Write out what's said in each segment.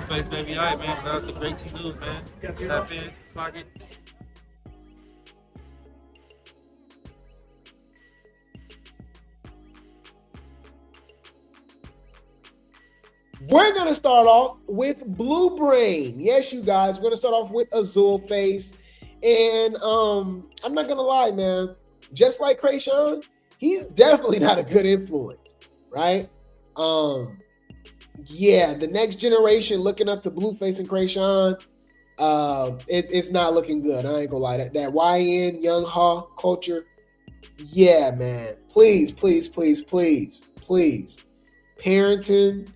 Blueface, baby. All right, man. Shout out to Grape Tea News, man. Tap in, clock it. We're going to start off with Blue Brain. Yes, you guys, we're going to start off with Azul Face. And I'm not going to lie, man. Just like Krayshawn, he's definitely not a good influence, right? Yeah, the next generation looking up to Blueface and Krayshawn, it's not looking good. I ain't gonna lie. That YN Young Ha culture, yeah, man. Please. Parenting,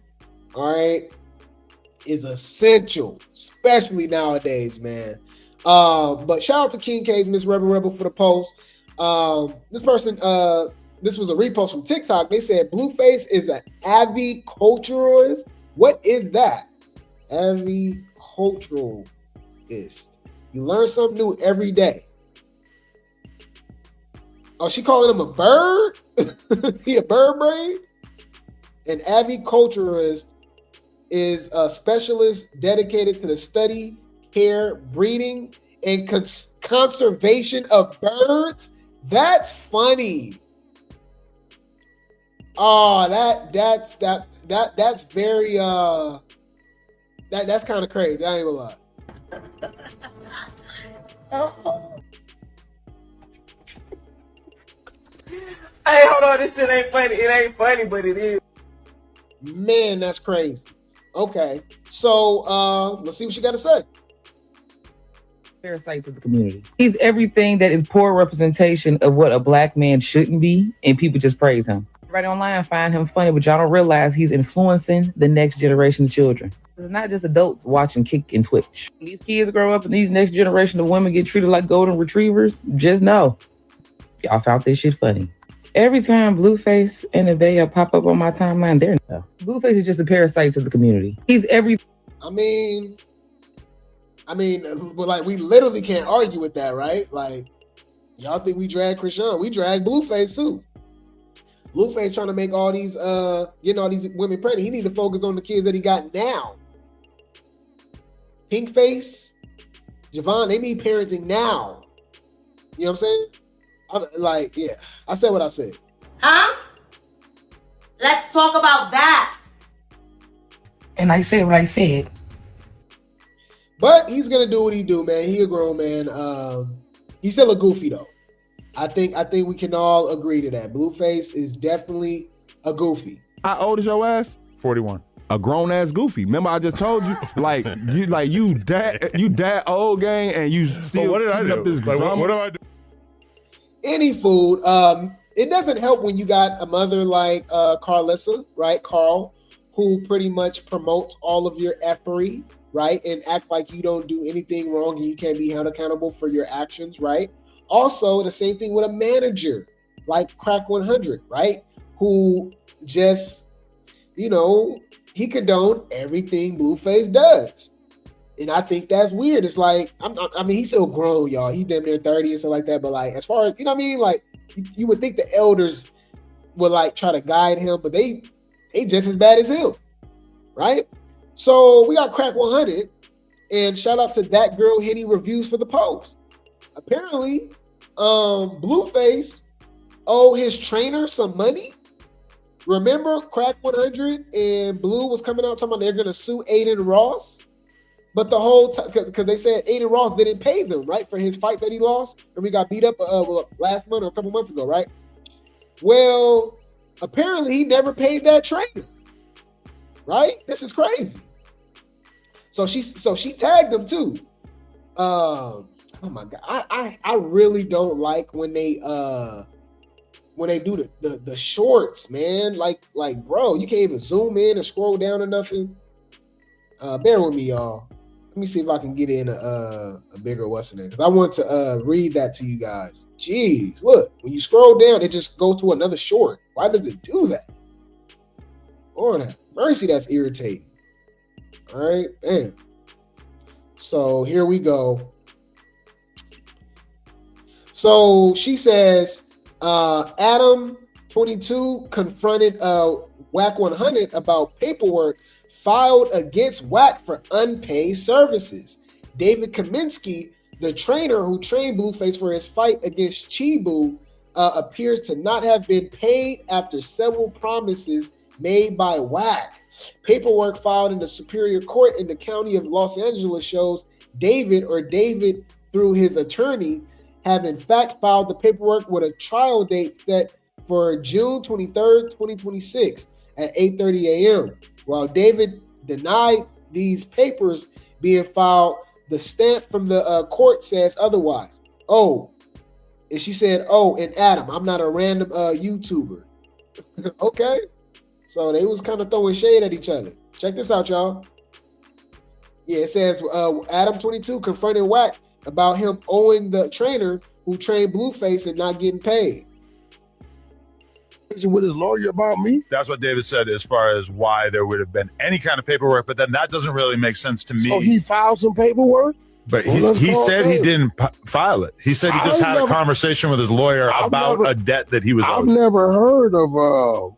all right, is essential, especially nowadays, man. But shout out to King K's Miss Rebel for the post. This person, this was a repost from TikTok. They said Blueface is an aviculturalist. What is that? Aviculturalist. You learn something new every day. Oh, she calling him a bird? He a bird brain? An aviculturist is a specialist dedicated to the study, care, breeding, and conservation of birds. That's funny. Oh, that's very that's kind of crazy. I ain't gonna lie. Hey, hold on, this shit ain't funny. It ain't funny, but it is. Man, that's crazy. Okay, so let's see what she got to say. Parasites of the community. He's everything that is poor representation of what a black man shouldn't be, and people just praise him. Right online, find him funny, but y'all don't realize he's influencing the next generation of children. It's not just adults watching Kick and Twitch. When these kids grow up and these next generation of women get treated like golden retrievers, just know, y'all found this shit funny. Every time Blueface and Nevaeh pop up on my timeline, they're no. Blueface is just a parasite of the community. He's every. I mean, but like we literally can't argue with that, right? Like, y'all think we drag Krishan? We drag Blueface too. Blueface trying to make all these, getting all these women pregnant. He need to focus on the kids that he got now. Pinkface, Javon, they need parenting now. You know what I'm saying? Yeah, I said what I said. Huh? Let's talk about that. And I said what I said. But he's gonna do what he do, man. He a grown man. He's still a goofy though. I think we can all agree to that. Blueface is definitely a goofy. How old is your ass? 41. A grown ass goofy. Remember, I just told you, you that old gang, and you still. But what did I do? Up this Like, drama? what do I do? Any food. It doesn't help when you got a mother like Carlissa, right? Carl, who pretty much promotes all of your effery, right? And act like you don't do anything wrong and you can't be held accountable for your actions, right? Also, the same thing with a manager like Crack 100, right? Who just, he condoned everything Blueface does. And I think that's weird. It's like, he's still grown, y'all. He's damn near 30 and stuff like that. But like, as far as, you know what I mean? Like, you would think the elders would like try to guide him, but they just as bad as him, right? So we got Crack 100, and shout out to that girl Henny Reviews for the post. Apparently, Blueface owed his trainer some money. Remember, Crack 100 and Blue was coming out talking about they're gonna sue Aiden Ross. But the whole time, because they said Aiden Ross didn't pay them, right, for his fight that he lost, and we got beat up last month or a couple months ago, right? Well, apparently he never paid that trainer, right? This is crazy. So she tagged him too. Oh my god, I really don't like when they do the shorts, man. Like bro, you can't even zoom in or scroll down or nothing. Bear with me, y'all. Let me see if I can get in a bigger what's name, because I want to read that to you guys. Jeez, look, when you scroll down, it just goes to another short. Why does it do that? Lord have mercy, that's irritating. All right, man. So here we go. So she says, Adam 22 confronted Wack 100 about paperwork filed against Wack for unpaid services. David Kaminsky, the trainer who trained Blueface for his fight against Chibu, appears to not have been paid after several promises made by Wack. Paperwork filed in the Superior Court in the County of Los Angeles shows David through his attorney have in fact filed the paperwork with a trial date set for June 23rd, 2026 at 8:30 a.m. While David denied these papers being filed, the stamp from the court says otherwise. Oh, and she said, oh, and Adam, I'm not a random YouTuber. Okay. So they was kind of throwing shade at each other. Check this out, y'all. Yeah, it says Adam 22 confronted Wack about him owing the trainer who trained Blueface and not getting paid. With his lawyer about me? That's what David said as far as why there would have been any kind of paperwork, but then that doesn't really make sense to me. So he filed some paperwork? But he said he didn't file it. He said he just had a conversation with his lawyer about a debt that he was owed. I've never heard of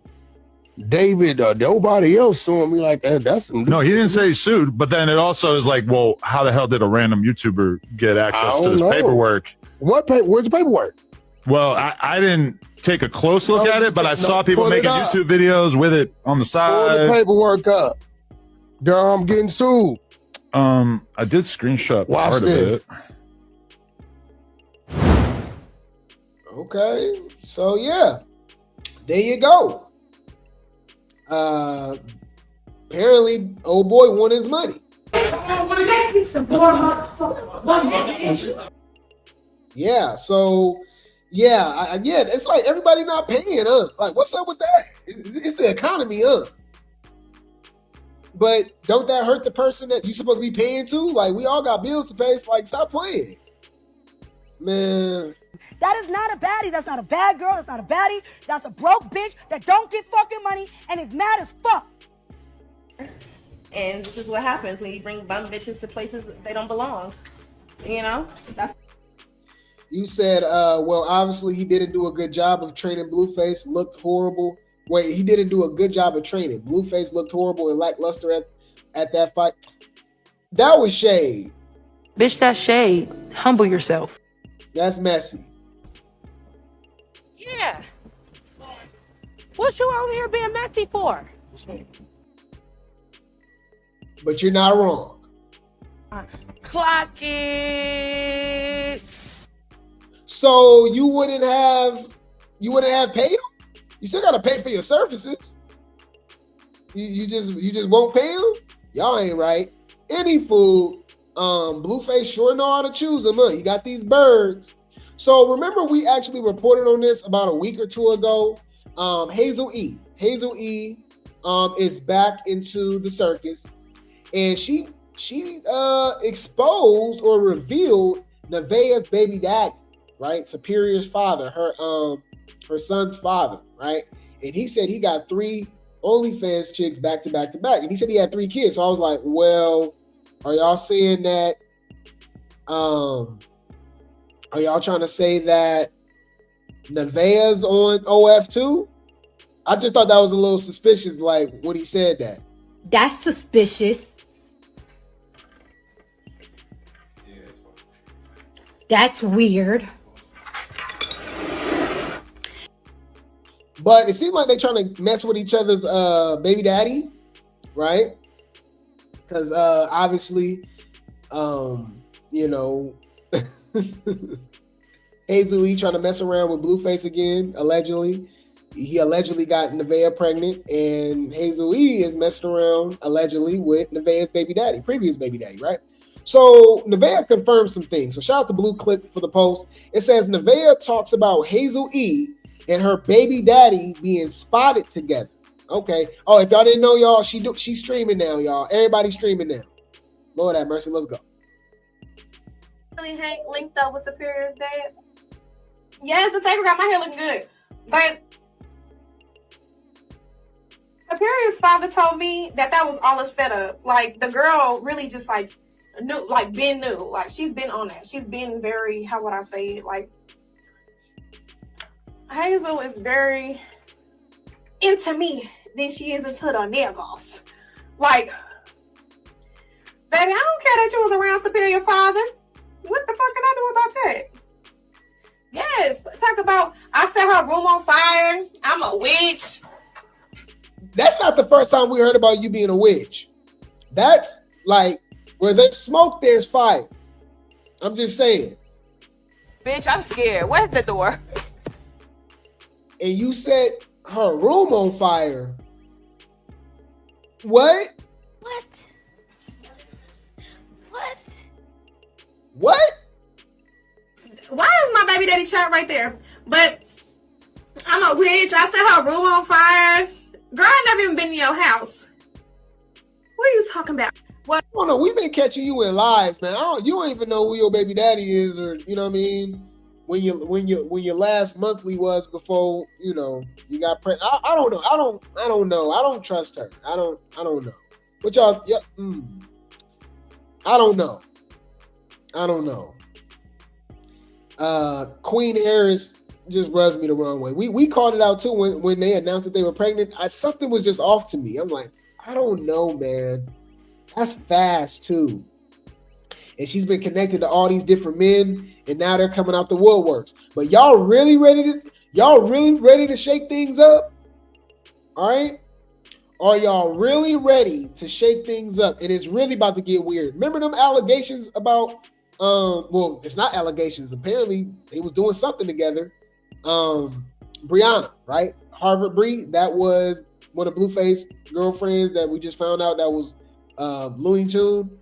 David or nobody else suing me like that. No, he didn't say he sued, but then it also is like, well, how the hell did a random YouTuber get access to this paperwork? Where's the paperwork? Well, I didn't take a close look at it, but I saw people making YouTube videos with it on the side. Pull the paperwork up. There, I'm getting sued. I did screenshot part of it. Okay, so yeah, there you go. Apparently, old boy won his money. Yeah, so yeah, again, it's like everybody not paying, Like, what's up with that? It's the economy, But don't that hurt the person that you supposed to be paying to? Like, we all got bills to pay. So like, stop playing, man. That is not a baddie. That's not a bad girl. That's not a baddie. That's a broke bitch that don't get fucking money and is mad as fuck. And this is what happens when you bring bum bitches to places that they don't belong. You know? You said, well, obviously he didn't do a good job of training Blueface, looked horrible. Wait, he didn't do a good job of training. Blueface looked horrible and lackluster at that fight. That was shade. Bitch, that's shade. Humble yourself. That's messy. Yeah. What you over here being messy for? But you're not wrong. Clock it. So you wouldn't have paid him? You still gotta pay for your services. You just won't pay him? Y'all ain't right. Any fool, Blueface sure know how to choose them, He got these birds. So remember, we actually reported on this about a week or two ago. Hazel-E is back into the circus, and she exposed or revealed Nevaeh's baby daddy, right? Superior's father, her son's father, right? And he said he got 3 OnlyFans chicks back to back to back, and he said he had 3 kids. So I was like, well, are y'all saying that? Are y'all trying to say that Nevaeh's on OF too? I just thought that was a little suspicious, like when he said that. That's suspicious. That's weird. But it seems like they're trying to mess with each other's baby daddy, right? Because obviously, you know, Hazel-E trying to mess around with Blueface again, allegedly. He allegedly got Nevaeh pregnant, and Hazel-E is messing around, allegedly, with Nevaeh's baby daddy, previous baby daddy, right? So Nevaeh confirmed some things. So shout out to Blue Click for the post. It says Nevaeh talks about Hazel-E and her baby daddy being spotted together. Okay. Oh, if y'all didn't know, y'all, she's streaming now, y'all. Everybody's streaming now. Lord have mercy. Let's go. Really Hank linked up with Superior's dad. Yes, the taper got my hair looking good. But Superior's father told me that was all a setup. Like, the girl really just like knew, like been new. Like, she's been on that. She's been very, how would I say it? Like, Hazel is very into me than she is into the niggas. Like, baby, I don't care that you was around superior father. What the fuck can I do about that? Yes, talk about I set her room on fire. I'm a witch. That's not the first time we heard about you being a witch. That's like where there's smoke, there's fire. I'm just saying. Bitch, I'm scared. Where's the door? And you set her room on fire. What? What? What? What? Why is my baby daddy shirt right there? But I'm a witch. I set her room on fire. Girl, I never even been in your house. What are you talking about? What? I don't know. We've been catching you in lies, man. You don't even know who your baby daddy is, or you know what I mean. When your last monthly was before you got pregnant. I don't know. I don't know. I don't trust her. I don't know. What y'all? Yeah, I don't know. Queen Heiress just rubs me the wrong way. We called it out too when they announced that they were pregnant. Something was just off to me. I'm like, I don't know, man. That's fast too. And she's been connected to all these different men, and now they're coming out the woodworks. But y'all really ready to shake things up? All right? Are y'all really ready to shake things up? And it's really about to get weird. Remember them allegations about well, it's not allegations. Apparently, they was doing something together. Brianna, right? Harvard Bree, that was one of Blueface girlfriends that we just found out that was Looney Tune.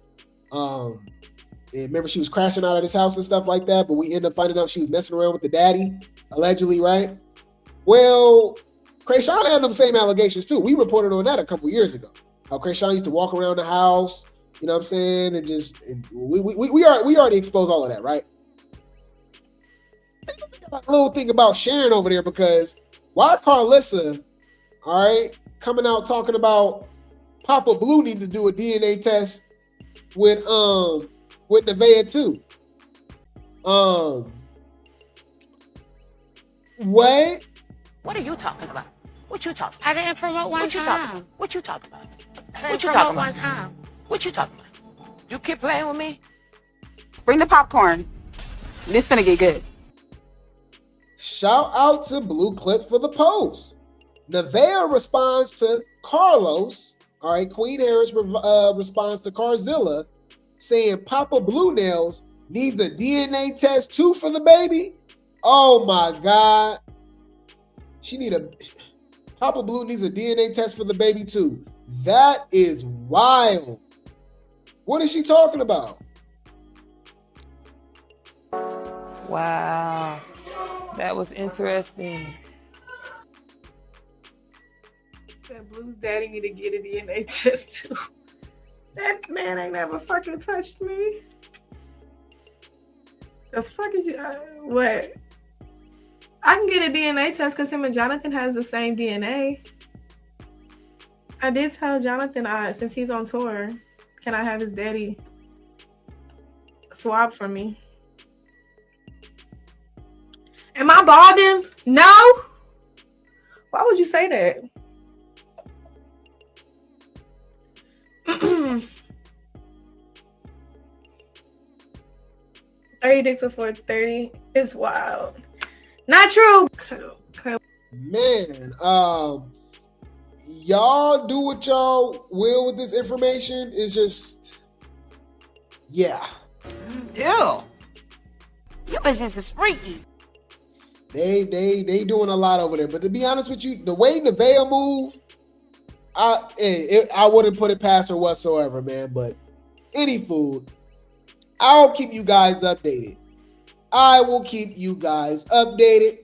And remember, she was crashing out of his house and stuff like that, but we ended up finding out she was messing around with the daddy, allegedly, right? Well, Krayshawn had them same allegations too. We reported on that a couple years ago. How Krayshawn used to walk around the house, you know what I'm saying, and we already exposed all of that, right? A little thing about Sharon over there, because why Carlissa, all right, coming out talking about Papa Blue need to do a DNA test with Nevaeh too. What? What are you talking about? What you talking about? I didn't promote one time. What you talking about? What you talking about? One time. What you talking about? You keep playing with me? Bring the popcorn. This finna get good. Shout out to Blue Clip for the post. Nevaeh responds to Carlos. All right, Queen Harris responds to Carzilla, saying Papa Blue Nails need the DNA test too for the baby. Oh my God. Papa Blue needs a DNA test for the baby too. That is wild. What is she talking about? Wow. That was interesting. That Blue's daddy need to get a DNA test too. That man ain't never fucking touched me. The fuck is you? What? I can get a DNA test because him and Jonathan has the same DNA. I did tell Jonathan, since he's on tour, can I have his daddy swab for me? Am I balding? No. Why would you say that? 30 dicks before 30 is wild. Not true. Man, y'all do what y'all will with this information. It's just, yeah. Ew. You bitches is freaky. They doing a lot over there. But to be honest with you, the way Nevaeh move, I wouldn't put it past her whatsoever, man. But any food, I'll keep you guys updated. I will keep you guys updated.